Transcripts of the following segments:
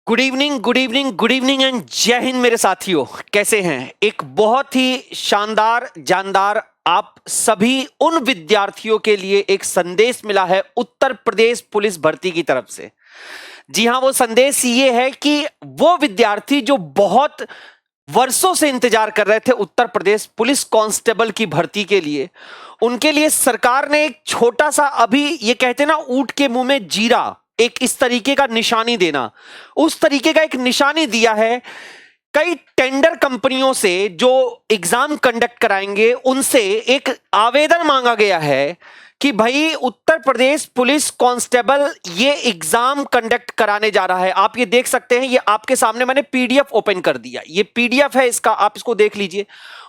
Good evening, good evening, good evening and जय हिंद मेरे साथियों। कैसे हैं? एक बहुत ही शानदार जानदार आप सभी उन विद्यार्थियों के लिए एक संदेश मिला है उत्तर प्रदेश पुलिस भर्ती की तरफ से। जी हां, वो संदेश ये है कि वो विद्यार्थी जो बहुत वर्षों से इंतजार कर रहे थे उत्तर प्रदेश पुलिस कांस्टेबल की भर्ती के लिए, उनके लिए सरकार ने एक छोटा सा, अभी ये कहते ना ऊंट के मुंह में जीरा, एक इस तरीके का निशानी देना, उस तरीके का एक निशानी दिया है। कई टेंडर कंपनियों से जो एग्जाम कंडक्ट कराएंगे उनसे एक आवेदन मांगा गया है कि भाई उत्तर प्रदेश पुलिस कांस्टेबल ये एग्जाम कंडक्ट कराने जा रहा है। आप ये देख सकते हैं, ये आपके सामने मैंने पीडीएफ ओपन कर दिया, ये पीडीएफ है इसका, आप इसको देख लीजिए,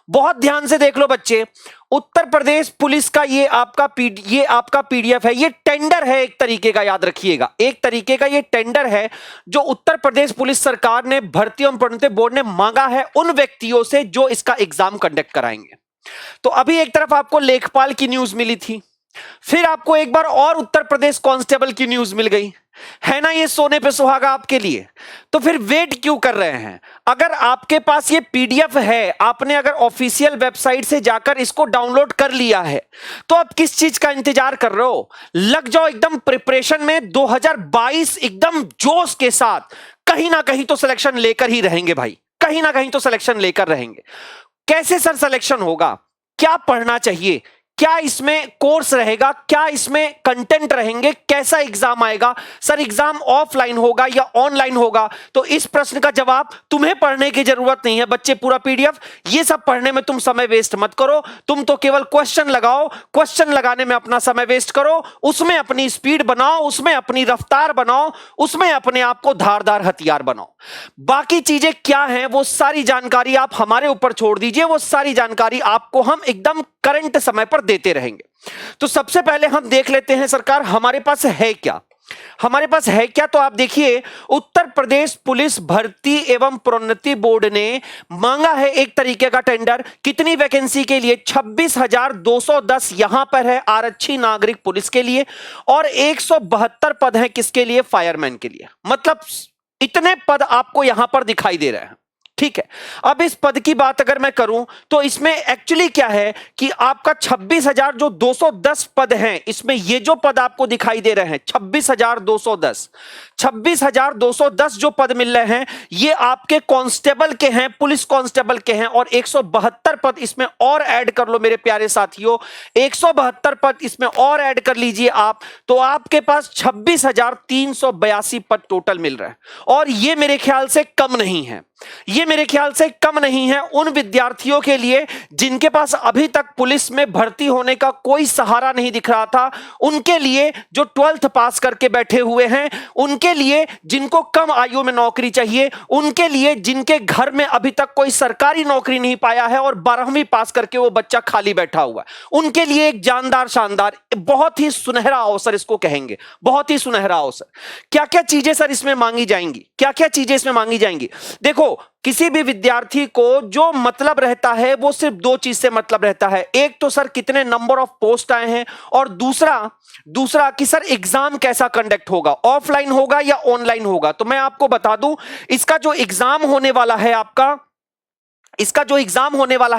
बहुत ध्यान से देख लो बच्चे। उत्तर प्रदेश पुलिस का ये आपका पीडीएफ है, ये टेंडर है एक तरीके का, याद रखिएगा, एक तरीके का ये टेंडर है जो उत्तर प्रदेश पुलिस सरकार ने भर्ती एवं प्रोन्नति बोर्ड ने मांगा है उन व्यक्तियों से जो इसका एग्जाम कंडक्ट कराएंगे। तो अभी एक तरफ आपको लेखपाल की न्यूज मिली थी, फिर आपको एक बार और उत्तर प्रदेश कांस्टेबल की न्यूज मिल गई है ना। ये सोने पे सुहागा आपके लिए। तो फिर वेट क्यों कर रहे हैं? अगर आपके पास ये पीडीएफ है, आपने अगर ऑफिशियल वेबसाइट से जाकर इसको डाउनलोड कर लिया है, तो आप किस चीज का इंतजार कर रहे हो? लग जाओ एकदम प्रिपरेशन में। 2022 एकदम जोश के साथ कहीं ना कहीं तो सिलेक्शन लेकर ही रहेंगे भाई, कहीं ना कहीं तो सिलेक्शन लेकर रहेंगे। कैसे सर सिलेक्शन होगा? क्या पढ़ना चाहिए? क्या इसमें कोर्स रहेगा? क्या इसमें कंटेंट रहेंगे? कैसा एग्जाम आएगा? सर एग्जाम ऑफलाइन होगा या ऑनलाइन होगा? तो इस प्रश्न का जवाब तुम्हें पढ़ने की जरूरत नहीं है बच्चे। पूरा पीडीएफ ये सब पढ़ने में तुम समय वेस्ट मत करो, तुम तो केवल क्वेश्चन लगाओ, क्वेश्चन लगाने में अपना समय वेस्ट करो, उसमें अपनी स्पीड बनाओ, उसमें अपनी रफ्तार बनाओ, उसमें अपने आप को धारदार हथियार बनाओ। बाकी चीजें क्या हैं वो सारी जानकारी आप हमारे ऊपर छोड़ दीजिए, वो सारी जानकारी आपको हम एकदम करंट समय पर देते रहेंगे। तो सबसे पहले हम देख लेते हैं सरकार हमारे पास है क्या, हमारे पास है क्या। तो आप देखिए, उत्तर प्रदेश पुलिस भर्ती एवं प्रोन्नति बोर्ड ने मांगा है एक तरीके का टेंडर। कितनी वैकेंसी के लिए? 26,210 यहां पर है आरक्षी नागरिक पुलिस के लिए, और 172 पद हैं किसके लिए? फायरमैन के लिए। मतलब इतने पद आपको यहां पर दिखाई दे रहे हैं, ठीक है। अब इस पद की बात अगर मैं करूं तो इसमें एक्चुअली क्या है कि आपका 26,210 पद हैं, इसमें ये जो पद आपको दिखाई दे रहे हैं 26,210 जो पद मिल रहे हैं ये आपके कांस्टेबल के हैं, पुलिस कांस्टेबल के हैं, और 172 पद इसमें और ऐड कर लो मेरे प्यारे साथियों, 172 पद इसमें और ऐड कर लीजिए आप, तो आपके पास 26,382 पद टोटल मिल रहे हैं। और ये मेरे ख्याल से कम नहीं है, ये मेरे ख्याल से कम नहीं है उन विद्यार्थियों के लिए जिनके पास अभी तक पुलिस में भर्ती होने का कोई सहारा नहीं दिख रहा था, उनके लिए जो 12th पास करके बैठे हुए हैं, उनके लिए जिनको कम आयु में नौकरी चाहिए, उनके लिए जिनके घर में अभी तक कोई सरकारी नौकरी नहीं पाया है और 12वीं पास करके वो बच्चा खाली बैठा हुआ है, उनके लिए एक जानदार शानदार बहुत ही सुनहरा अवसर इसको कहेंगे, बहुत ही सुनहरा अवसर। क्या क्या चीजें सर इसमें मांगी जाएंगी? क्या क्या चीजें इसमें मांगी जाएंगी? देखो, किसी भी विद्यार्थी को जो मतलब रहता है वो सिर्फ दो चीज से मतलब रहता है। एक तो सर कितने नंबर ऑफ पोस्ट आए हैं, और दूसरा कि सर एग्जाम कैसा कंडक्ट होगा, ऑफलाइन होगा या ऑनलाइन होगा। तो मैं आपको बता दूं, इसका जो एग्जाम होने वाला है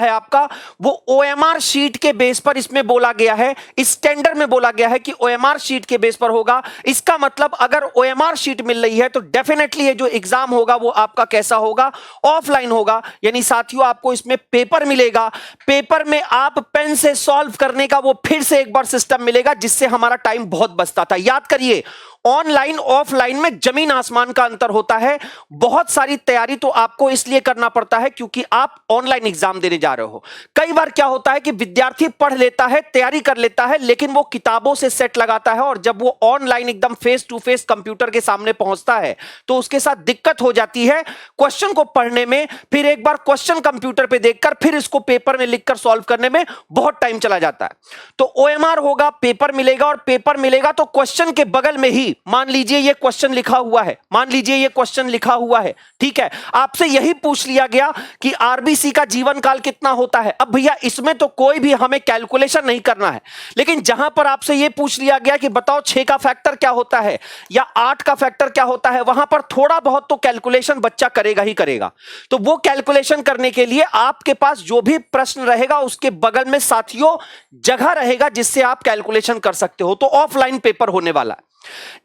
आपका, वो ओएमआर शीट के बेस पर इसमें बोला गया है, इस टेंडर में बोला गया है कि ओएमआर शीट के बेस पर होगा। इसका मतलब अगर ओएमआर शीट मिल रही है तो डेफिनेटली ये जो एग्जाम होगा वो आपका कैसा होगा? ऑफलाइन होगा। यानी साथियों आपको इसमें पेपर मिलेगा, पेपर में आप पेन से सॉल्व करने का वो फिर से एक बार सिस्टम मिलेगा, जिससे हमारा टाइम बहुत बचता था। याद करिए, ऑनलाइन ऑफलाइन में जमीन आसमान का अंतर होता है। बहुत सारी तैयारी तो आपको इसलिए करना पड़ता है क्योंकि आप ऑनलाइन एग्जाम देने जा रहे हो। कई बार क्या होता है कि विद्यार्थी पढ़ लेता है, तैयारी कर लेता है, लेकिन वो किताबों से सेट लगाता है, और जब वो ऑनलाइन एकदम फेस टू फेस कंप्यूटर के सामने पहुंचता है तो उसके साथ दिक्कत हो जाती है क्वेश्चन को पढ़ने में, फिर एक बार क्वेश्चन कंप्यूटर पे देखकर फिर इसको पेपर में लिखकर सॉल्व करने में बहुत टाइम चला जाता है। तो ओएमआर होगा, पेपर मिलेगा, और पेपर मिलेगा तो क्वेश्चन के बगल में ही कि मान लीजिए ये क्वेश्चन लिखा हुआ है, मान लीजिए ये क्वेश्चन लिखा हुआ है, ठीक है, आपसे यही पूछ लिया गया कि आरबीसी का जीवन काल कितना होता है। अब भैया इसमें तो कोई भी हमें कैलकुलेशन नहीं करना है, लेकिन जहां पर आपसे यह पूछ लिया गया कि बताओ 6 का फैक्टर क्या होता है या 8 का फैक्टर क्या होता है, वहां पर थोड़ा बहुत तो कैलकुलेशन बच्चा करेगा ही करेगा। तो वो कैलकुलेशन करने के लिए आपके पास जो भी प्रश्न रहेगा उसके बगल में साथियों जगह रहेगा जिससे आप कैलकुलेशन कर सकते हो। तो ऑफलाइन पेपर होने वाला है,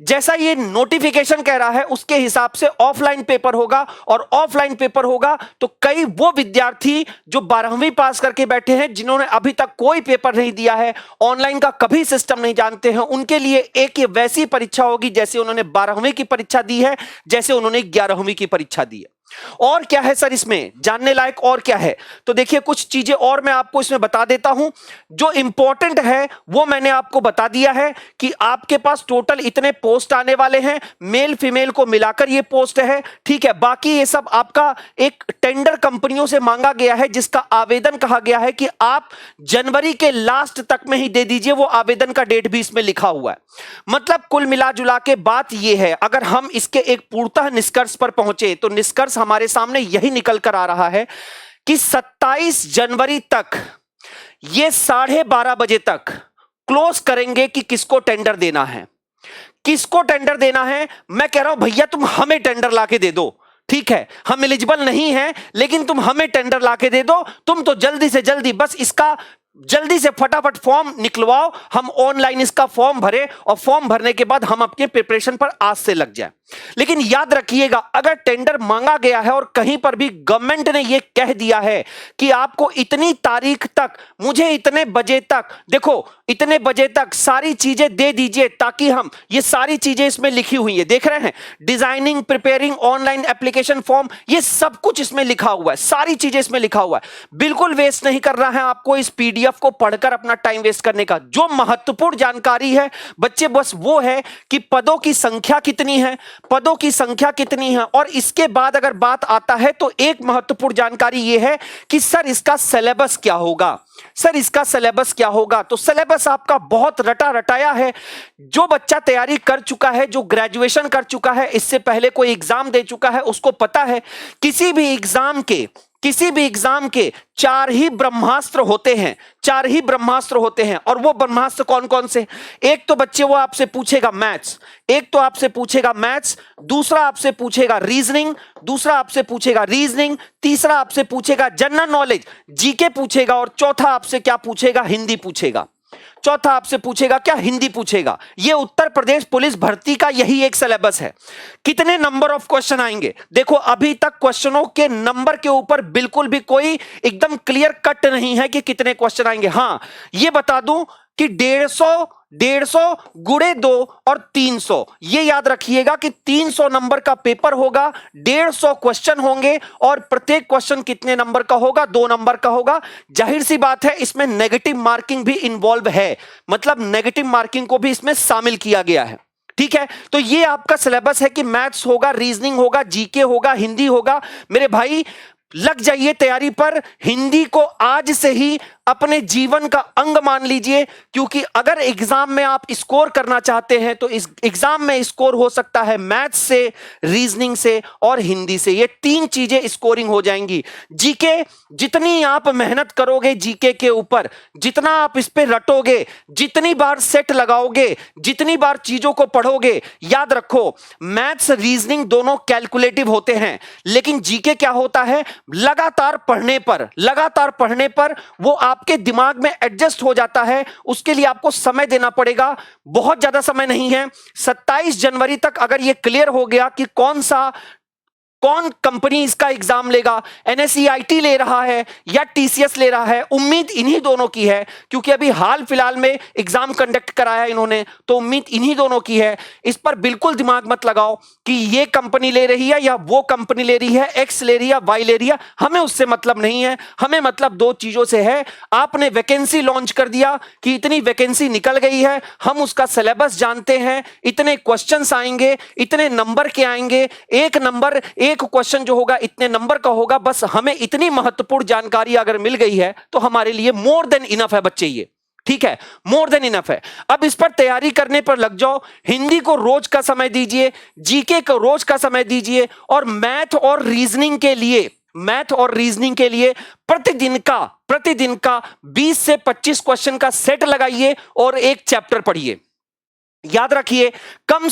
जैसा ये नोटिफिकेशन कह रहा है उसके हिसाब से ऑफलाइन पेपर होगा। और ऑफलाइन पेपर होगा तो कई वो विद्यार्थी जो 12वीं पास करके बैठे हैं, जिन्होंने अभी तक कोई पेपर नहीं दिया है, ऑनलाइन का कभी सिस्टम नहीं जानते हैं, उनके लिए एक ये वैसी परीक्षा होगी जैसे उन्होंने 12वीं की परीक्षा दी है, जैसे उन्होंने 11वीं की परीक्षा दी है। और क्या है सर इसमें जानने लायक, और क्या है? तो देखिए कुछ चीजें और मैं आपको इसमें बता देता हूं। जो इंपॉर्टेंट है वो मैंने आपको बता दिया है कि आपके पास टोटल इतने पोस्ट आने वाले हैं, मेल फीमेल को मिलाकर ये पोस्ट है, ठीक है। बाकी ये सब आपका एक टेंडर कंपनियों से मांगा गया है, जिसका आवेदन कहा गया है कि आप जनवरी के लास्ट तक में ही दे दीजिए। वो आवेदन का डेट भी इसमें लिखा हुआ है। मतलब कुल मिला जुला के बात यह है, अगर हम इसके एक पूर्णतः निष्कर्ष पर पहुंचे तो निष्कर्ष हमारे सामने यही निकल कर आ रहा है कि 27 जनवरी तक ये 12:30 बजे तक क्लोज करेंगे कि किसको टेंडर देना है, किसको टेंडर देना है। मैं कह रहा हूं भैया तुम हमें टेंडर लाके दे दो, ठीक है, हम एलिजिबल नहीं हैं लेकिन तुम हमें टेंडर लाके दे दो। तुम तो जल्दी से जल्दी बस इसका जल्दी से फटाफट फॉर्म निकलवाओ, हम ऑनलाइन इसका फॉर्म भरे और फॉर्म भरने के बाद हम अपने प्रिपरेशन पर आज से लग जाए। लेकिन याद रखिएगा, अगर टेंडर मांगा गया है और कहीं पर भी गवर्नमेंट ने यह कह दिया है कि आपको इतनी तारीख तक, मुझे इतने बजे तक, देखो इतने बजे तक सारी चीजें दे दीजिए, ताकि हम ये सारी चीजें इसमें लिखी हुई है, देख रहे हैं, designing, preparing online application form, ये सब कुछ इसमें लिखा हुआ है, सारी चीजें इसमें लिखा हुआ है। बिल्कुल वेस्ट नहीं कर रहा है आपको इस पीडीएफ को पढ़कर अपना टाइम वेस्ट करने का। जो महत्वपूर्ण जानकारी है बच्चे बस वो है कि पदों की संख्या कितनी है, पदों की संख्या कितनी है। और इसके बाद अगर बात आता है तो एक महत्वपूर्ण जानकारी यह है कि सर इसका सिलेबस क्या होगा, सर इसका सिलेबस क्या होगा। तो सिलेबस आपका बहुत रटा रटाया है। जो बच्चा तैयारी कर चुका है, जो ग्रेजुएशन कर चुका है, इससे पहले कोई एग्जाम दे चुका है, उसको पता है किसी भी एग्जाम के 4 ही ब्रह्मास्त्र होते हैं, 4 ही ब्रह्मास्त्र होते हैं। और वो ब्रह्मास्त्र कौन कौन से? एक तो बच्चे वो आपसे पूछेगा मैथ्स, एक तो आपसे पूछेगा मैथ्स, दूसरा आपसे पूछेगा रीजनिंग, दूसरा आपसे पूछेगा रीजनिंग, तीसरा आपसे पूछेगा जनरल नॉलेज, जीके पूछेगा, और चौथा आपसे क्या पूछेगा? हिंदी पूछेगा। चौथा आपसे पूछेगा क्या? हिंदी पूछेगा। यह उत्तर प्रदेश पुलिस भर्ती का यही एक सिलेबस है। कितने नंबर ऑफ क्वेश्चन आएंगे? देखो अभी तक क्वेश्चनों के नंबर के ऊपर बिल्कुल भी कोई एकदम क्लियर कट नहीं है कि कितने क्वेश्चन आएंगे। हां यह बता दूं कि 150 गुणे 2 और 300, ये याद रखिएगा कि 300 नंबर का पेपर होगा, 150 क्वेश्चन होंगे, और प्रत्येक क्वेश्चन कितने नंबर का होगा? 2 नंबर का होगा। जाहिर सी बात है इसमें नेगेटिव मार्किंग भी इन्वॉल्व है, मतलब नेगेटिव मार्किंग को भी इसमें शामिल किया गया है, ठीक है। तो ये आपका सिलेबस है कि मैथ्स होगा, रीजनिंग होगा, जीके होगा, हिंदी होगा। मेरे भाई लग जाइए तैयारी पर। हिंदी को आज से ही अपने जीवन का अंग मान लीजिए, क्योंकि अगर एग्जाम में आप स्कोर करना चाहते हैं तो इस एग्जाम में स्कोर हो सकता है मैथ्स से, रीजनिंग से और हिंदी से। ये 3 चीजें स्कोरिंग हो जाएंगी। जीके जितनी आप मेहनत करोगे, जीके के ऊपर जितना आप इस पे रटोगे, जितनी बार सेट लगाओगे, जितनी बार चीजों को पढ़ोगे, याद रखो मैथ्स रीजनिंग दोनों कैलकुलेटिव होते हैं, लेकिन जीके क्या होता है? लगातार पढ़ने पर वो आपके दिमाग में एडजस्ट हो जाता है। उसके लिए आपको समय देना पड़ेगा, बहुत ज्यादा समय नहीं है। 27 जनवरी तक अगर ये क्लियर हो गया कि कौन कंपनी इसका एग्जाम लेगा, एनएसईआईटी ले रहा है या टीसीएस ले रहा है, उम्मीद इन्हीं दोनों की है, क्योंकि अभी हाल फिलहाल में एग्जाम कंडक्ट कराया इन्होंने, तो उम्मीद इन्हीं दोनों की है। इस पर बिल्कुल दिमाग मत लगाओ कि ये कंपनी ले रही है या वो कंपनी ले रही है, एक्स ले रही है, वाई ले रही है, हमें उससे मतलब नहीं है। हमें मतलब 2 चीजों से है। आपने वैकेंसी लॉन्च कर दिया कि इतनी वैकेंसी निकल गई है, हम उसका सिलेबस जानते हैं, इतने क्वेश्चंस आएंगे, इतने नंबर के आएंगे, एक क्वेश्चन जो होगा इतने नंबर का होगा। बस हमें इतनी महत्वपूर्ण जानकारी अगर मिल गई है तो हमारे लिए मोर देन इनफ है बच्चे। ये ठीक है, मोर देन इनफ है। अब इस पर तैयारी करने पर लग जाओ। हिंदी को रोज का समय दीजिए, जीके को रोज का समय दीजिए, और मैथ और रीजनिंग के लिए प्रतिदिन का 20 से 25 क्वेश्चन का सेट लगाइए और एक चैप्टर पढ़िए। याद रखिए, कम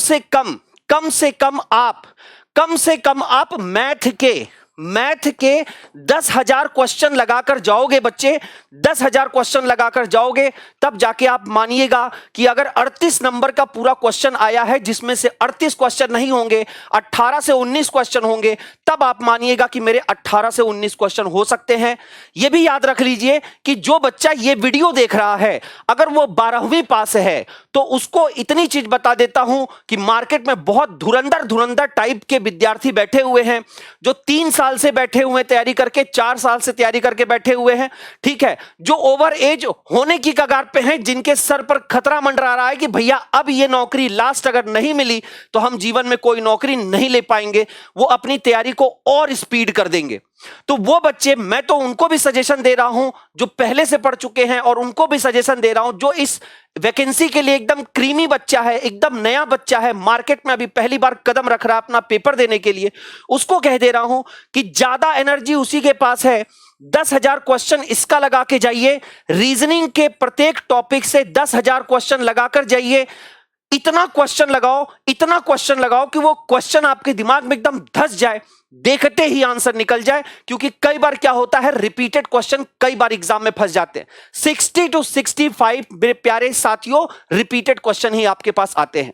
से कम आप मैथ के 10,000 क्वेश्चन लगाकर जाओगे बच्चे, 10,000 क्वेश्चन लगाकर जाओगे, तब जाके आप मानिएगा कि अगर 38 नंबर का पूरा क्वेश्चन आया है, जिसमें से 38 क्वेश्चन नहीं होंगे, 18 से 19 क्वेश्चन होंगे, तब आप मानिएगा कि मेरे 18 से 19 क्वेश्चन हो सकते हैं। यह भी याद रख लीजिए कि जो बच्चा ये वीडियो देख रहा है, अगर वो 12वीं पास है, तो उसको इतनी चीज बता देता हूं कि मार्केट में बहुत धुरंधर टाइप के विद्यार्थी बैठे हुए हैं, जो 3 साल से बैठे हुए तैयारी करके, 4 साल से तैयारी करके बैठे हुए हैं, ठीक है, जो ओवर एज होने की कगार पे हैं, जिनके सर पर खतरा मंडरा रहा है कि भैया अब ये नौकरी लास्ट अगर नहीं मिली तो हम जीवन में कोई नौकरी नहीं ले पाएंगे, वो अपनी तैयारी को और स्पीड कर देंगे। तो वो बच्चे, मैं तो उनको भी सजेशन दे रहा हूं जो पहले से पढ़ चुके हैं, और उनको भी सजेशन दे रहा हूं जो इस वैकेंसी के लिए एकदम क्रीमी बच्चा है, एकदम नया बच्चा है, मार्केट में अभी पहली बार कदम रख रहा है अपना पेपर देने के लिए, उसको कह दे रहा हूं कि ज्यादा एनर्जी उसी के पास है। 10,000 क्वेश्चन इसका लगा के जाइए, रीजनिंग के प्रत्येक टॉपिक से 10,000 क्वेश्चन लगाकर जाइए। इतना क्वेश्चन लगाओ कि वो क्वेश्चन आपके दिमाग में एकदम धस जाए, देखते ही आंसर निकल जाए। क्योंकि कई बार क्या होता है, रिपीटेड क्वेश्चन कई बार एग्जाम में फंस जाते हैं। 60 to 65 मेरे प्यारे साथियों, रिपीटेड क्वेश्चन ही आपके पास आते हैं।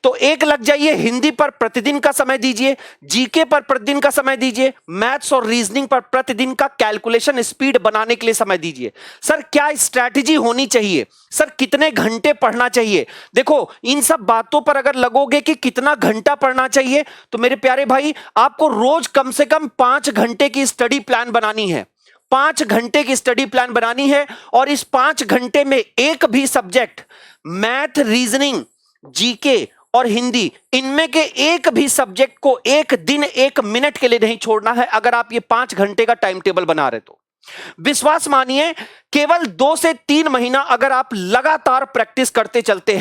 तो एक लग जाइए, हिंदी पर प्रतिदिन का समय दीजिए, जीके पर प्रतिदिन का समय दीजिए, मैथ्स और रीजनिंग पर प्रतिदिन का कैलकुलेशन स्पीड बनाने के लिए समय दीजिए। सर क्या स्ट्रैटेजी होनी चाहिए, सर कितने घंटे पढ़ना चाहिए? देखो, इन सब बातों पर अगर लगोगे कि कितना घंटा पढ़ना चाहिए, तो मेरे प्यारे भाई, आपको रोज कम से कम 5 घंटे की स्टडी प्लान बनानी है। 5 घंटे की स्टडी प्लान बनानी है, और इस 5 घंटे में एक भी सब्जेक्ट, मैथ, रीजनिंग, जीके और हिंदी, इनमें के एक भी सब्जेक्ट को एक दिन 1 मिनट के लिए नहीं छोड़ना है। अगर आप ये 5 घंटे का टाइम टेबल बना रहे तो विश्वास मानिए, केवल 2 से 3 महीना अगर आप लगातार प्रैक्टिस करते चलते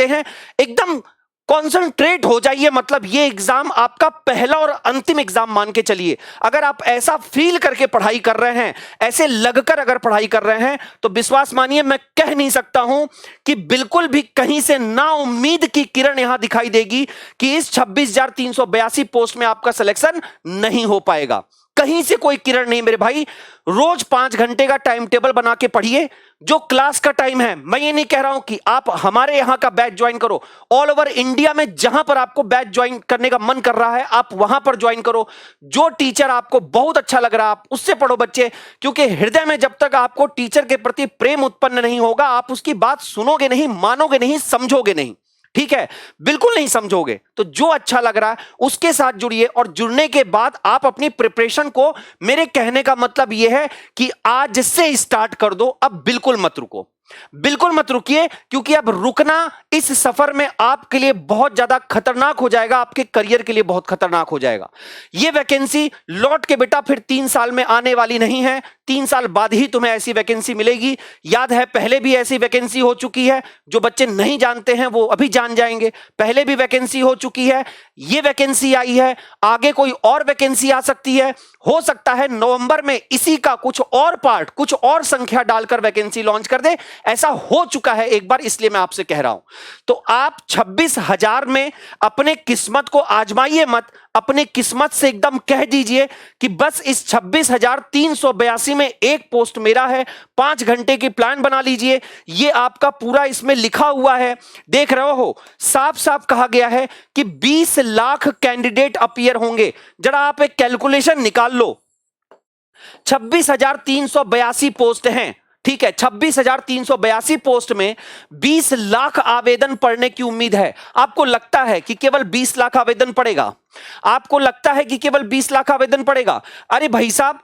हैं, एकदम कॉन्सेंट्रेट हो जाइए। मतलब ये एग्जाम आपका पहला और अंतिम एग्जाम मान के चलिए। अगर आप ऐसा फील करके पढ़ाई कर रहे हैं, ऐसे लगकर अगर पढ़ाई कर रहे हैं, तो विश्वास मानिए, मैं कह नहीं सकता हूं कि बिल्कुल भी कहीं से ना उम्मीद की किरण यहां दिखाई देगी कि इस 26,382 पोस्ट में आपका सिलेक्शन नहीं हो पाएगा। कहीं से कोई किरण नहीं मेरे भाई। रोज 5 घंटे का टाइम टेबल बना के पढ़िए। जो क्लास का टाइम है, मैं ये नहीं कह रहा हूं कि आप हमारे यहां का बैच ज्वाइन करो, ऑल ओवर इंडिया में जहां पर आपको बैच ज्वाइन करने का मन कर रहा है, आप वहां पर ज्वाइन करो। जो टीचर आपको बहुत अच्छा लग रहा है, आप उससे पढ़ो बच्चे। क्योंकि हृदय में जब तक आपको टीचर के प्रति प्रेम उत्पन्न नहीं होगा, आप उसकी बात सुनोगे नहीं, मानोगे नहीं, समझोगे नहीं। ठीक है, बिल्कुल नहीं समझोगे। तो जो अच्छा लग रहा है उसके साथ जुड़िए, और जुड़ने के बाद आप अपनी प्रिपरेशन को, मेरे कहने का मतलब यह है कि आज से स्टार्ट कर दो। अब बिल्कुल मत रुको, बिल्कुल मत रुकिए, क्योंकि अब रुकना इस सफर में आपके लिए बहुत ज्यादा खतरनाक हो जाएगा, आपके करियर के लिए बहुत खतरनाक हो जाएगा। यह वैकेंसी लौट के बेटा फिर 3 साल में आने वाली नहीं है। 3 साल बाद ही तुम्हें ऐसी वैकेंसी मिलेगी। याद है, पहले भी ऐसी वैकेंसी हो चुकी है। जो बच्चे नहीं जानते हैं वो अभी जान जाएंगे। पहले भी वैकेंसी हो चुकी है, ये वैकेंसी आई है, आगे कोई और वैकेंसी आ सकती है। हो सकता है नवंबर में इसी का कुछ और पार्ट, कुछ और संख्या डालकर वैकेंसी लॉन्च कर दे। ऐसा हो चुका है एक बार, इसलिए मैं आपसे कह रहा हूं। तो आप 26,000 में अपने किस्मत को आजमाइए मत। अपने किस्मत से एकदम कह दीजिए कि बस इस 26,382 में एक पोस्ट मेरा है। 5 घंटे की प्लान बना लीजिए। ये आपका पूरा इसमें लिखा हुआ है, देख रहे हो, साफ साफ कहा गया है कि 20 लाख कैंडिडेट अपीयर होंगे। जरा आप एक कैलकुलेशन निकाल लो। 26,382 पोस्ट हैं, ठीक है। 26,382 पोस्ट में 20 लाख आवेदन पड़ने की उम्मीद है। आपको लगता है कि केवल 20 लाख आवेदन पड़ेगा? आपको लगता है कि केवल 20 लाख आवेदन पड़ेगा? अरे भाई साहब,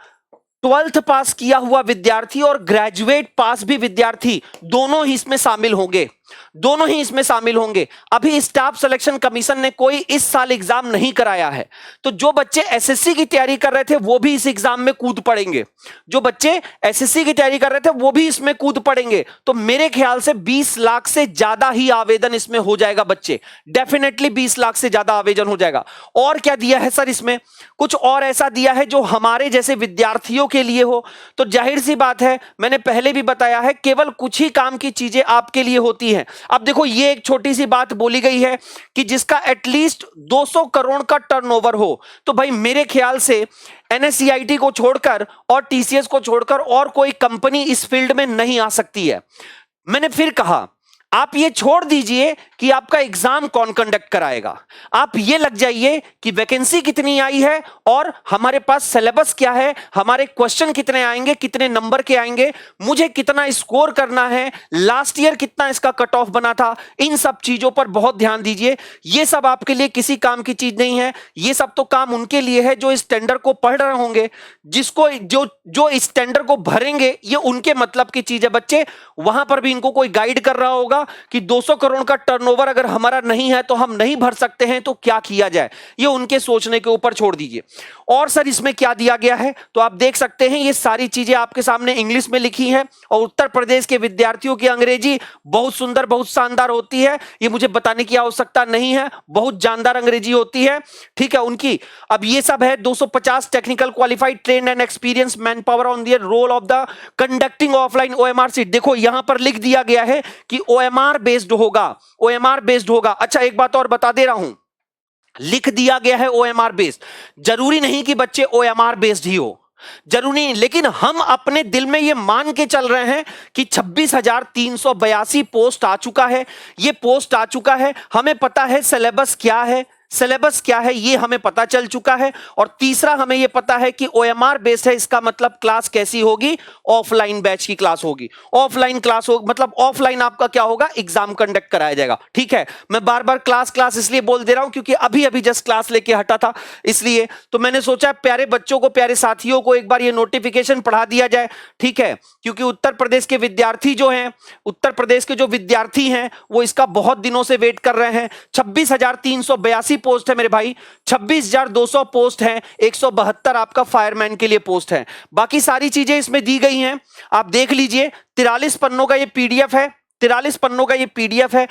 12th पास किया हुआ विद्यार्थी और ग्रेजुएट पास भी विद्यार्थी दोनों ही इसमें शामिल होंगे। दोनों ही इसमें शामिल होंगे। अभी स्टाफ सिलेक्शन कमीशन ने कोई इस साल एग्जाम नहीं कराया है, तो जो बच्चे एसएससी की तैयारी कर रहे थे वो भी इस एग्जाम में कूद पड़ेंगे। जो बच्चे एसएससी की तैयारी कर रहे थे वो भी इसमें कूद पड़ेंगे। तो मेरे ख्याल से 20 लाख से ज्यादा ही आवेदन इसमें हो जाएगा बच्चे, डेफिनेटली 20 लाख से ज्यादा आवेदन हो जाएगा। और क्या दिया है सर इसमें? कुछ और ऐसा दिया है जो हमारे जैसे विद्यार्थियों के लिए हो। तो जाहिर सी बात है, मैंने पहले भी बताया है, केवल कुछ ही काम की चीजें आपके लिए होती हैं। अब देखो, ये एक छोटी सी बात बोली गई है कि जिसका एटलीस्ट 200 करोड़ का टर्नओवर हो, तो भाई मेरे ख्याल से एनएससीआईटी को छोड़कर और टीसीएस को छोड़कर और कोई कंपनी इस फील्ड में नहीं आ सकती है। मैंने फिर कहा, आप ये छोड़ दीजिए कि आपका एग्जाम कौन कंडक्ट कराएगा, आप ये लग जाइए कि वैकेंसी कितनी आई है और हमारे पास सिलेबस क्या है, हमारे क्वेश्चन कितने आएंगे, कितने नंबर के आएंगे, मुझे कितना स्कोर करना है, लास्ट ईयर कितना इसका कट ऑफ बना था। इन सब चीजों पर बहुत ध्यान दीजिए। ये सब आपके लिए किसी काम की चीज नहीं है। ये सब तो काम उनके लिए है जो इस टेंडर को पढ़ रहे होंगे, जिसको जो इस टेंडर को भरेंगे, ये उनके मतलब की चीज है बच्चे। वहां पर भी इनको कोई गाइड कर रहा होगा कि 200 करोड़ का टर्नओवर अगर हमारा नहीं है तो हम नहीं भर सकते हैं, तो क्या किया जाए, ये उनके सोचने के ऊपर छोड़ दीजिए। और सर इसमें क्या दिया गया है, तो आप देख सकते हैं ये सारी चीजें आपके सामने इंग्लिश में लिखी हैं। और उत्तर प्रदेश के विद्यार्थियों की अंग्रेजी बहुत सुंदर, बहुत शानदार होती है, ये मुझे बताने की आवश्यकता नहीं है, बहुत जानदार अंग्रेजी होती है, ठीक है उनकी। अब ये सब है 250 technical qualified trained and experience manpower on the role of the conducting offline OMR sheet. देखो यहां पर लिख दिया गया है कि ओएमआर बेस्ड होगा, ओएमआर बेस्ड होगा। अच्छा एक बात और बता दे रहा हूं, लिख दिया गया है ओएमआर बेस्ड, जरूरी नहीं कि बच्चे ओएमआर बेस्ड ही हो, जरूरी नहीं, लेकिन हम अपने दिल में ये मान के चल रहे हैं कि 26,382 पोस्ट आ चुका है, ये पोस्ट आ चुका है, हमें पता है सिलेबस क्या है, सिलेबस क्या है ये हमें पता चल चुका है। और तीसरा हमें ये पता है कि ओएमआर बेस्ड है, इसका मतलब क्लास कैसी होगी, ऑफलाइन बैच की क्लास होगी। ऑफलाइन क्लास हो मतलब ऑफलाइन आपका क्या होगा, एग्जाम कंडक्ट कराया जाएगा, ठीक है। मैं बार बार क्लास क्लास इसलिए बोल दे रहा हूं क्योंकि अभी अभी जस्ट क्लास लेके हटा था, इसलिए तो मैंने सोचा प्यारे बच्चों को, प्यारे साथियों को एक बार ये नोटिफिकेशन पढ़ा दिया जाए, ठीक है। क्योंकि उत्तर प्रदेश के विद्यार्थी जो हैं, उत्तर प्रदेश के जो विद्यार्थी हैं वो इसका बहुत दिनों से वेट कर रहे हैं। 26,382 पोस्ट है मेरे भाई, 26,200 पोस्ट है, 172 आपका फायरमैन के लिए पोस्ट है। बाकी सारी चीजें इसमें दी गई हैं, आप देख लीजिए। 43 पन्नों का ये पीडीएफ है, 43 पन्नों का ये पीडीएफ है।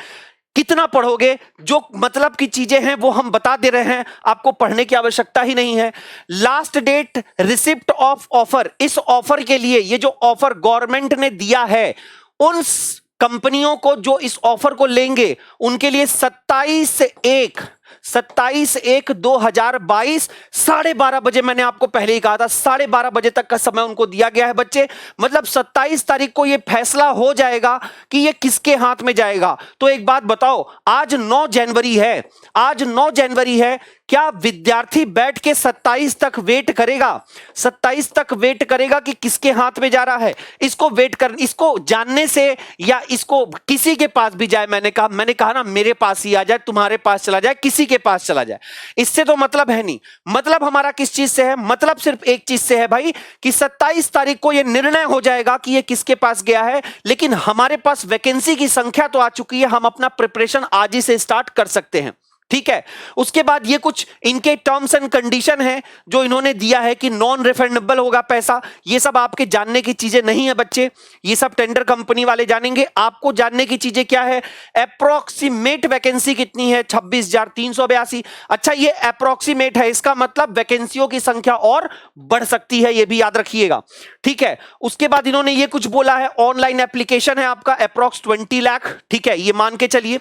कितना पढ़ोगे, जो मतलब की चीजें हैं वो हम बता दे रहे हैं, आपको पढ़ने की आवश्यकता ही नहीं है। Last date receipt of offer, इस ऑफर के लिए, ये जो ऑफर गवर्नमेंट ने दिया है उन कंपनियों को जो इस ऑफर को लेंगे उनके लिए 27/1/2022 12:30 बजे, मैंने आपको पहले ही कहा था 12:30 बजे तक का समय उनको दिया गया है बच्चे। मतलब 27 तारीख को यह फैसला हो जाएगा कि यह किसके हाथ में जाएगा। तो एक बात बताओ, आज 9 जनवरी है, आज 9 जनवरी है, क्या विद्यार्थी बैठ के 27 तक वेट करेगा, 27 तक वेट करेगा कि किसके हाथ में जा रहा है? इसको वेट कर, इसको जानने से या इसको किसी के पास भी जाए, मैंने कहा ना, मेरे पास ही आ जाए, तुम्हारे पास चला जाए, किसी के पास चला जाए, इससे तो मतलब है नहीं। मतलब हमारा किस चीज से है? मतलब सिर्फ एक चीज से है भाई कि 27 तारीख को यह निर्णय हो जाएगा कि यह किसके पास गया है। लेकिन हमारे पास वैकेंसी की संख्या तो आ चुकी है, हम अपना प्रिपरेशन आज ही से स्टार्ट कर सकते हैं, ठीक है। उसके बाद ये कुछ इनके टर्म्स एंड कंडीशन है जो इन्होंने दिया है कि नॉन रिफंडेबल होगा पैसा। ये सब आपके जानने की चीजें नहीं है बच्चे, ये सब टेंडर कंपनी वाले जानेंगे। आपको जानने की चीजें क्या है? अप्रोक्सीमेट वैकेंसी कितनी है? 26,382। अच्छा, ये अप्रोक्सीमेट है, इसका मतलब वैकेंसियों की संख्या और बढ़ सकती है, ये भी याद रखिएगा, ठीक है। उसके बाद इन्होंने ये कुछ बोला है, ऑनलाइन एप्लीकेशन है आपका अप्रोक्स 20 लाख, ठीक है, ये मान के चलिए।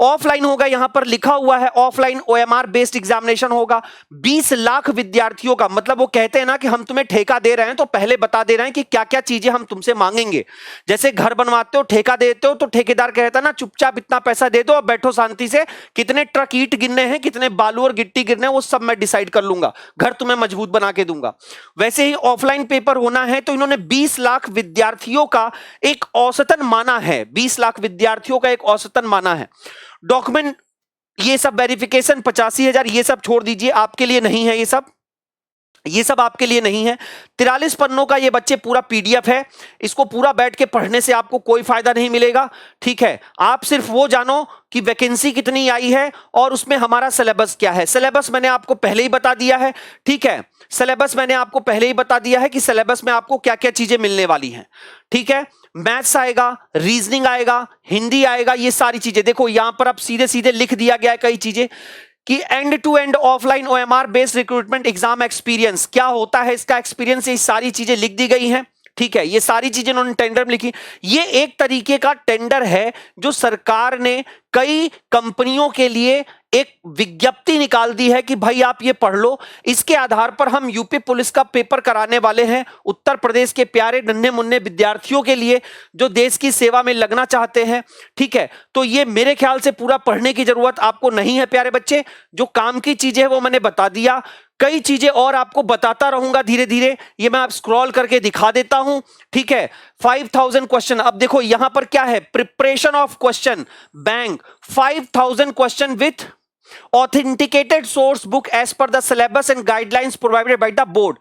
ऑफलाइन होगा, यहां पर लिखा हुआ है ऑफलाइन ओएमआर बेस्ड एग्जामिनेशन होगा। 20 लाख विद्यार्थियों का, मतलब वो कहते हैं ना कि हम तुम्हें ठेका दे रहे हैं तो पहले बता दे रहे हैं कि क्या क्या चीजें हम तुमसे मांगेंगे। जैसे घर बनवाते हो, ठेका देते हो, तो ठेकेदार कहता है ना चुपचाप इतना पैसा दे दो और बैठो शांति से, कितने ट्रक ईंट गिरने हैं, कितने बालू और गिट्टी गिरने हैं, वो सब मैं डिसाइड कर लूंगा, घर तुम्हें मजबूत बना के दूंगा। वैसे ही ऑफलाइन पेपर होना है तो इन्होंने 20 लाख विद्यार्थियों का एक औसतन माना है, 20 लाख विद्यार्थियों का एक औसतन माना है। डॉक्यूमेंट ये सब वेरिफिकेशन 85,000, ये सब छोड़ दीजिए, आपके लिए नहीं है ये सब। ये सब आपके लिए नहीं है। 43 पन्नों का ये बच्चे पूरा पीडीएफ है, इसको पूरा बैठ के पढ़ने से आपको कोई फायदा नहीं मिलेगा। ठीक है, आप सिर्फ वो जानो कि वैकेंसी कितनी आई है और उसमें हमारा सिलेबस क्या है। सिलेबस मैंने आपको पहले ही बता दिया है। ठीक है, सिलेबस मैंने आपको पहले ही बता दिया है कि सिलेबस में आपको क्या क्या चीजें मिलने वाली हैं। ठीक है, मैथ्स आएगा, रीजनिंग आएगा, हिंदी आएगा, ये सारी चीजें देखो यहां पर अब सीधे सीधे लिख दिया गया है कई चीजें कि end to end offline OMR based recruitment exam experience क्या होता है, इसका एक्सपीरियंस, ये सारी चीजें लिख दी गई हैं। ठीक है, ये सारी चीजें उन्होंने टेंडर में लिखी। ये एक तरीके का टेंडर है जो सरकार ने कई कंपनियों के लिए एक विज्ञप्ति निकाल दी है कि भाई आप ये पढ़ लो, इसके आधार पर हम यूपी पुलिस का पेपर कराने वाले हैं उत्तर प्रदेश के प्यारे नन्हे मुन्ने विद्यार्थियों के लिए जो देश की सेवा में लगना चाहते हैं। ठीक है, तो ये मेरे ख्याल से पूरा पढ़ने की जरूरत आपको नहीं है प्यारे बच्चे। जो काम की चीजें है वो मैंने बता दिया, कई चीजें और आपको बताता रहूंगा धीरे धीरे। ये मैं आप स्क्रॉल करके दिखा देता हूं। ठीक है, 5000 क्वेश्चन। अब देखो यहां पर क्या है, preparation of question bank 5000 question with authenticated source book as per the syllabus and guidelines provided by the board.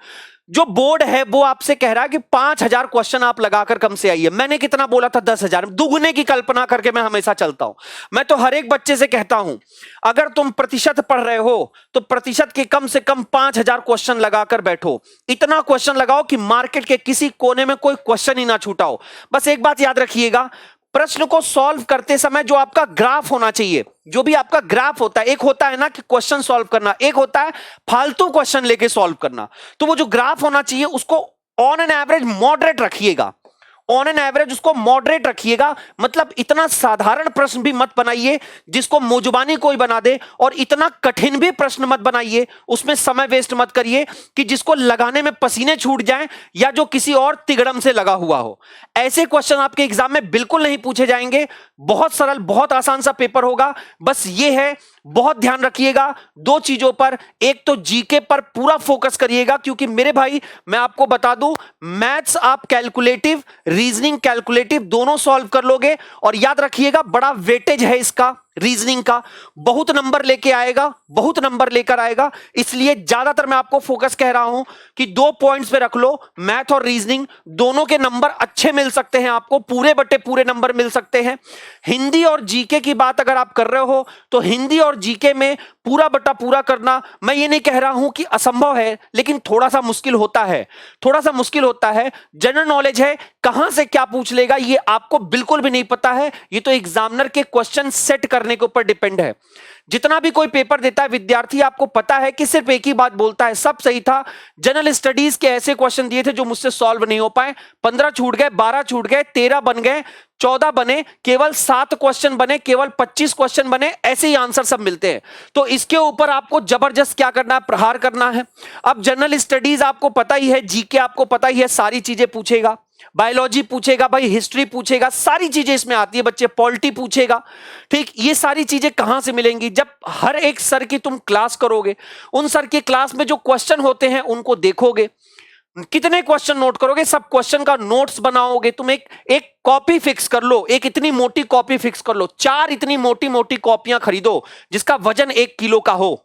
जो बोर्ड है वो आपसे कह रहा है कि 5000 क्वेश्चन आप लगाकर कम से आइए। मैंने कितना बोला था, 10,000। दुगने की कल्पना करके मैं हमेशा चलता हूं। मैं तो हर एक बच्चे से कहता हूं अगर तुम प्रतिशत पढ़ रहे हो तो प्रतिशत के कम से कम 5000 क्वेश्चन लगाकर बैठो। इतना क्वेश्चन लगाओ कि मार्केट के किसी कोने में कोई क्वेश्चन ही ना छूटा हो। बस एक बात याद रखिएगा, प्रश्न को सॉल्व करते समय जो आपका ग्राफ होना चाहिए, जो भी आपका ग्राफ होता है, एक होता है ना कि क्वेश्चन सॉल्व करना, एक होता है फालतू क्वेश्चन लेके सॉल्व करना। तो वो जो ग्राफ होना चाहिए उसको ऑन एन एवरेज मॉडरेट रखिएगा, ऑन एन एवरेज उसको मॉडरेट रखिएगा। मतलब इतना साधारण प्रश्न भी मत बनाइए जिसको मौजुबानी कोई बना दे, और इतना कठिन भी प्रश्न मत बनाइए, उसमें समय वेस्ट मत करिए कि जिसको लगाने में पसीने छूट जाएं या जो किसी और तिगड़म से लगा हुआ हो। ऐसे क्वेश्चन आपके एग्जाम में बिल्कुल नहीं पूछे जाएंगे। बहुत सरल, बहुत आसान सा पेपर होगा। बस ये है, बहुत ध्यान रखिएगा दो चीजों पर। एक तो जीके पर पूरा फोकस करिएगा, क्योंकि मेरे भाई मैं आपको बता दूं, मैथ्स आप कैलकुलेटिव, रीजनिंग कैलकुलेटिव दोनों सॉल्व कर लोगे। और याद रखिएगा बड़ा वेटेज है इसका, रीजनिंग का बहुत नंबर लेके आएगा, बहुत नंबर लेकर आएगा। इसलिए ज्यादातर मैं आपको फोकस कह रहा हूं कि 2 पॉइंट्स पे रख लो, मैथ और रीजनिंग दोनों के नंबर अच्छे मिल सकते हैं आपको, पूरे बटे पूरे नंबर मिल सकते हैं। हिंदी और जीके की बात अगर आप कर रहे हो तो हिंदी और जीके में पूरा बटा पूरा करना, मैं ये नहीं कह रहा हूं कि असंभव है, लेकिन थोड़ा सा मुश्किल होता है, थोड़ा सा मुश्किल होता है। जनरल नॉलेज है, कहां से क्या पूछ लेगा ये आपको बिल्कुल भी नहीं पता है। ये तो एग्जामिनर के क्वेश्चन सेट करने के ऊपर डिपेंड है। जितना भी कोई पेपर देता है विद्यार्थी, आपको पता है कि सिर्फ एक ही बात बोलता है, सब सही था। जनरल स्टडीज के ऐसे क्वेश्चन दिए थे जो मुझसे सॉल्व नहीं हो पाए, 15 छूट गए, 12 छूट गए, 13 बन गए, 14 बने, केवल 7 क्वेश्चन बने, केवल 25 क्वेश्चन बने, ऐसे ही आंसर सब मिलते हैं। तो इसके ऊपर आपको जबरदस्त क्या करना है, प्रहार करना है। अब जनरल स्टडीज आपको पता ही है, जीके आपको पता ही है, सारी चीजें पूछेगा, बायोलॉजी पूछेगा, भाई हिस्ट्री पूछेगा, सारी चीजें इसमें आती है बच्चे, पॉलिटी पूछेगा। ठीक, ये सारी चीजें कहां से मिलेंगी, जब हर एक सर की तुम क्लास करोगे, उन सर की क्लास में जो क्वेश्चन होते हैं उनको देखोगे, कितने क्वेश्चन नोट करोगे, सब क्वेश्चन का नोट्स बनाओगे। तुम एक कॉपी फिक्स कर लो, एक इतनी मोटी कॉपी फिक्स कर लो, 4 इतनी मोटी मोटी कॉपियां खरीदो जिसका वजन 1 किलो का हो।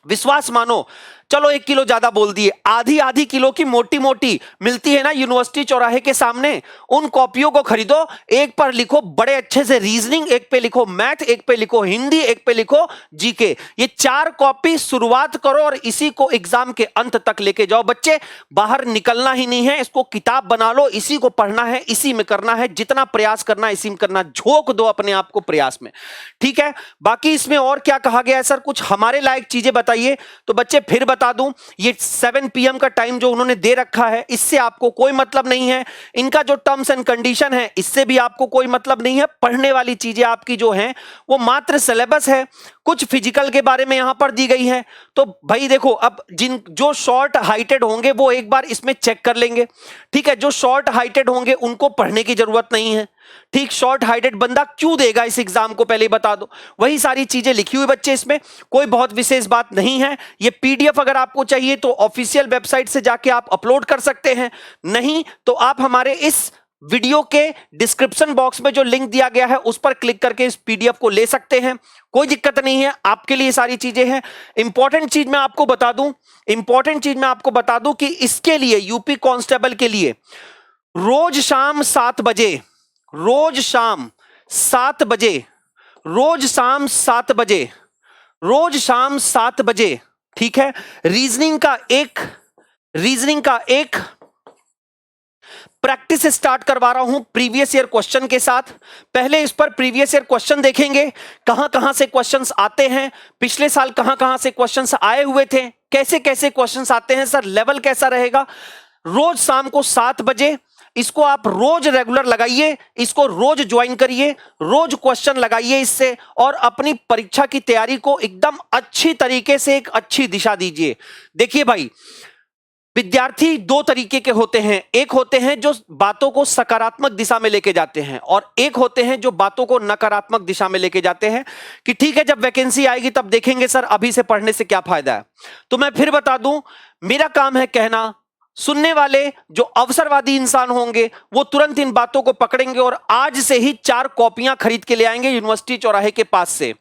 विश्वास मानो, चलो 1 किलो ज्यादा बोल दिए, आधी आधी किलो की मोटी मोटी मिलती है ना यूनिवर्सिटी चौराहे के सामने, उन कॉपियों को खरीदो। एक पर लिखो बड़े अच्छे से रीजनिंग, एक पे लिखो मैथ, एक पे लिखो हिंदी, एक पे लिखो जीके। ये 4 कॉपी शुरुआत करो और इसी को एग्जाम के अंत तक लेके जाओ। बच्चे बाहर निकलना ही नहीं है, इसको किताब बना लो, इसी को पढ़ना है, इसी में करना है, जितना प्रयास करना है इसी में करना, झोंक दो अपने आप को प्रयास में। ठीक है, बाकी इसमें और क्या कहा गया है सर, कुछ हमारे लायक चीजें बताइए। तो बच्चे फिर बता दूं, ये 7 PM का टाइम जो उन्होंने दे रखा है, इससे आपको कोई मतलब नहीं है। इनका जो टर्म्स एंड कंडीशन है, इससे भी आपको कोई मतलब नहीं है। पढ़ने वाली चीजें आपकी जो हैं वो मात्र सिलेबस है, कुछ फिजिकल के बारे में यहां पर दी गई है। तो भाई देखो, अब जो शॉर्ट हाइटेड होंगे वो एक बार इसमें चेक कर लेंगे। ठीक है, जो शॉर्ट हाइटेड होंगे उनको पढ़ने की जरूरत नहीं है। ठीक, शॉर्ट हाइटेड बंदा क्यों देगा इस एग्जाम को, पहले बता दो। वही सारी चीजें लिखी हुई बच्चे, इसमें कोई बहुत विशेष बात नहीं है। ये पीडीएफ अगर आपको चाहिए तो ऑफिशियल वेबसाइट से जाके आप अपलोड कर सकते हैं, नहीं तो आप हमारे इस वीडियो के डिस्क्रिप्शन बॉक्स में जो लिंक दिया गया है उस पर क्लिक करके इस पीडीएफ को ले सकते हैं, कोई दिक्कत नहीं है, आपके लिए सारी चीजें हैं। इंपॉर्टेंट चीज मैं आपको बता दूं कि इसके लिए यूपी कांस्टेबल के लिए रोज शाम 7 बजे, रोज शाम 7 बजे, ठीक है, रीजनिंग का एक प्रैक्टिस स्टार्ट करवा रहा हूं प्रीवियस ईयर क्वेश्चन के साथ। पहले इस पर प्रीवियस ईयर क्वेश्चन देखेंगे, कहां से क्वेश्चंस आते हैं, पिछले साल कहां से क्वेश्चंस आए हुए थे, कैसे क्वेश्चंस आते हैं, सर लेवल कैसा रहेगा। रोज शाम को 7 बजे इसको आप रोज रेगुलर लगाइए, इसको रोज ज्वाइन करिए, रोज क्वेश्चन लगाइए इससे, और अपनी परीक्षा की तैयारी को एकदम अच्छी तरीके से एक अच्छी दिशा दीजिए। देखिए भाई, विद्यार्थी दो तरीके के होते हैं, एक होते हैं जो बातों को सकारात्मक दिशा में लेके जाते हैं, और एक होते हैं जो बातों को नकारात्मक दिशा में लेके जाते हैं कि ठीक है जब वैकेंसी आएगी तब देखेंगे सर, अभी से पढ़ने से क्या फायदा है। तो मैं फिर बता दूं, मेरा काम है कहना, सुनने वाले जो अवसरवादी इंसान होंगे वो तुरंत इन बातों को पकड़ेंगे और आज से ही 4 कॉपियां खरीद के ले आएंगे यूनिवर्सिटी चौराहे के पास से।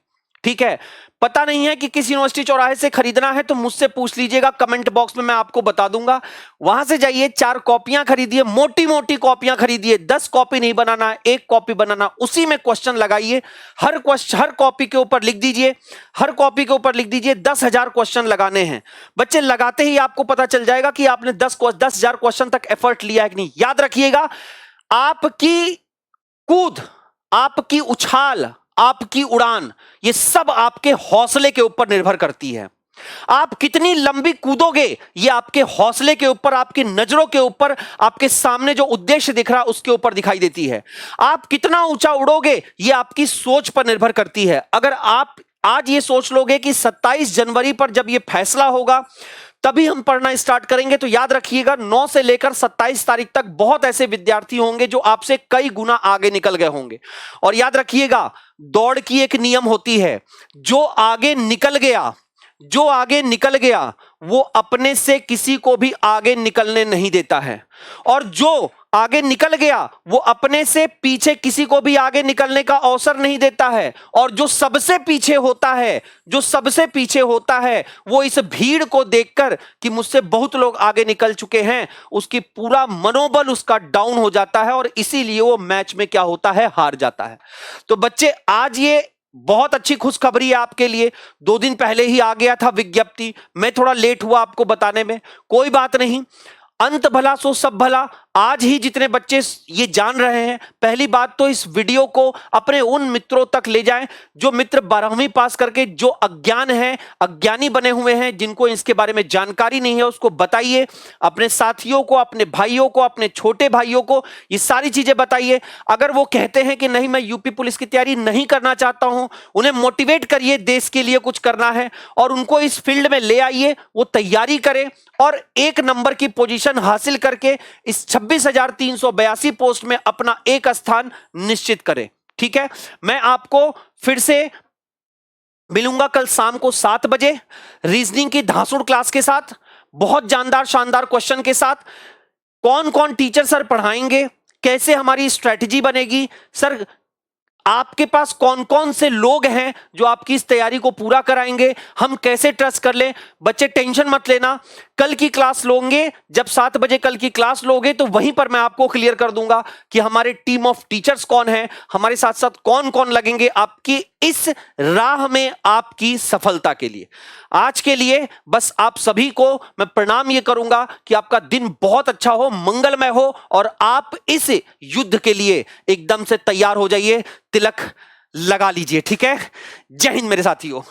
ठीक है, पता नहीं है कि किस यूनिवर्सिटी चौराहे से खरीदना है तो मुझसे पूछ लीजिएगा, कमेंट बॉक्स में मैं आपको बता दूंगा। वहां से जाइए, 4 कॉपियां खरीदिए, मोटी मोटी कॉपियां खरीदिए, 10 कॉपी नहीं बनाना, 1 कॉपी बनाना, उसी में क्वेश्चन लगाइए। हर कॉपी के ऊपर लिख दीजिए, 10,000 क्वेश्चन लगाने हैं। बच्चे लगाते ही आपको पता चल जाएगा कि आपने 10,000 क्वेश्चन तक एफर्ट लिया है कि नहीं। याद रखिएगा, आपकी कूद, आपकी उछाल, आपकी उड़ान, ये सब आपके हौसले के ऊपर निर्भर करती है। आप कितनी लंबी कूदोगे ये आपके हौसले के ऊपर, आपकी नजरों के ऊपर, आपके सामने जो उद्देश्य दिख रहा है उसके ऊपर दिखाई देती है। आप कितना ऊंचा उड़ोगे ये आपकी सोच पर निर्भर करती है। अगर आप आज ये सोच लोगे कि 27 जनवरी पर जब ये फैसला होगा तभी हम पढ़ना स्टार्ट करेंगे, तो याद रखिएगा 9 से लेकर 27 तारीख तक बहुत ऐसे विद्यार्थी होंगे जो आपसे कई गुना आगे निकल गए होंगे। और याद रखिएगा, दौड़ की एक नियम होती है, जो आगे निकल गया वो अपने से किसी को भी आगे निकलने नहीं देता है, और जो आगे निकल गया वो अपने से पीछे किसी को भी आगे निकलने का अवसर नहीं देता है। और जो सबसे पीछे होता है वो इस भीड़ को देखकर कि मुझसे बहुत लोग आगे निकल चुके हैं, उसकी पूरा मनोबल उसका डाउन हो जाता है और इसीलिए वो मैच में क्या होता है, हार जाता है। तो बच्चे, आज ये बहुत अच्छी खुशखबरी है आपके लिए। 2 दिन पहले ही आ गया था विज्ञप्ति, मैं थोड़ा लेट हुआ आपको बताने में, कोई बात नहीं, अंत भला सो सब भला। आज ही जितने बच्चे ये जान रहे हैं, पहली बात तो इस वीडियो को अपने उन मित्रों तक ले जाएं जो मित्र 12वीं पास करके जो अज्ञानी बने हुए हैं, जिनको इसके बारे में जानकारी नहीं है, उसको बताइए। अपने साथियों को, अपने भाइयों को, अपने छोटे भाइयों को ये सारी चीजें बताइए। अगर वो कहते हैं कि नहीं मैं यूपी पुलिस की तैयारी नहीं करना चाहता हूं, उन्हें मोटिवेट करिए, देश के लिए कुछ करना है और उनको इस फील्ड में ले आइए, वो तैयारी करें और 1 नंबर की पोजीशन हासिल करके इस 26,382 पोस्ट में अपना एक स्थान निश्चित करें। ठीक है, मैं आपको फिर से मिलूंगा कल शाम को 7 बजे रीजनिंग की धांसुड़ क्लास के साथ, बहुत जानदार शानदार क्वेश्चन के साथ। कौन कौन टीचर सर पढ़ाएंगे, कैसे हमारी स्ट्रेटजी बनेगी, सर आपके पास कौन कौन से लोग हैं जो आपकी इस तैयारी को पूरा कराएंगे, हम कैसे ट्रस्ट कर लें। बच्चे टेंशन मत लेना, कल की क्लास लोगे, जब 7 बजे कल की क्लास लोगे तो वहीं पर मैं आपको क्लियर कर दूंगा कि हमारे टीम ऑफ टीचर्स कौन है, हमारे साथ साथ कौन कौन लगेंगे आपकी इस राह में, आपकी सफलता के लिए। आज के लिए बस आप सभी को मैं प्रणाम ये करूंगा कि आपका दिन बहुत अच्छा हो, मंगलमय हो और आप इस युद्ध के लिए एकदम से तैयार हो जाइए, तिलक लगा लीजिए। ठीक है, जय हिंद मेरे साथियों।